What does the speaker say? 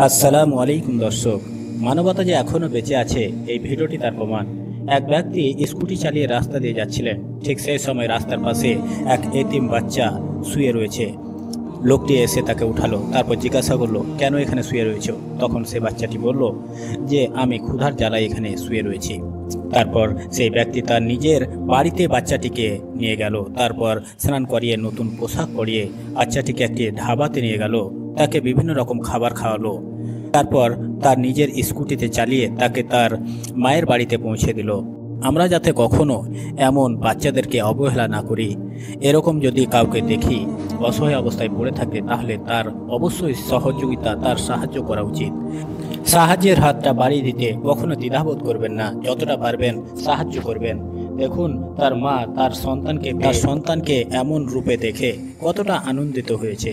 আসসালামু আলাইকুম দর্শক। মানবতা যে এখনও বেঁচে আছে এই ভিডিওটি তার প্রমাণ। এক ব্যক্তি স্কুটি চালিয়ে রাস্তা দিয়ে যাচ্ছিলেন। ঠিক সেই সময় রাস্তার পাশে এক এতিম বাচ্চা শুয়ে রয়েছে। লোকটি এসে তাকে উঠালো, তারপর জিজ্ঞাসা করলো, কেন এখানে শুয়ে রয়েছো? তখন সে বাচ্চাটি বলল যে আমি ক্ষুধার জ্বালায় এখানে শুয়ে রয়েছি। তারপর সেই ব্যক্তি তার নিজের বাড়িতে বাচ্চাটিকে নিয়ে গেল। তারপর স্নান করিয়ে নতুন পোশাক পরিয়ে বাচ্চাটিকে একটি ধাবাতে নিয়ে গেল, তাকে বিভিন্ন রকম খাবার খাওয়ালো। তারপর তার নিজের স্কুটিতে চালিয়ে তাকে তার মায়ের বাড়িতে পৌঁছে দিল। আমরা যাতে কখনো এমন বাচ্চাদেরকে অবহেলা না করি। এরকম যদি কাউকে দেখি অসহায় অবস্থায় পড়ে থাকে, তাহলে তার অবশ্যই সহযোগিতা, তার সাহায্য করা উচিত। সাহায্যের হাতটা বাড়িয়ে দিতে কখনো দ্বিধাবোধ করবেন না, যতটা পারবেন সাহায্য করবেন। দেখুন তার মা তার সন্তানকে এমন রূপে দেখে কতটা আনন্দিত হয়েছে।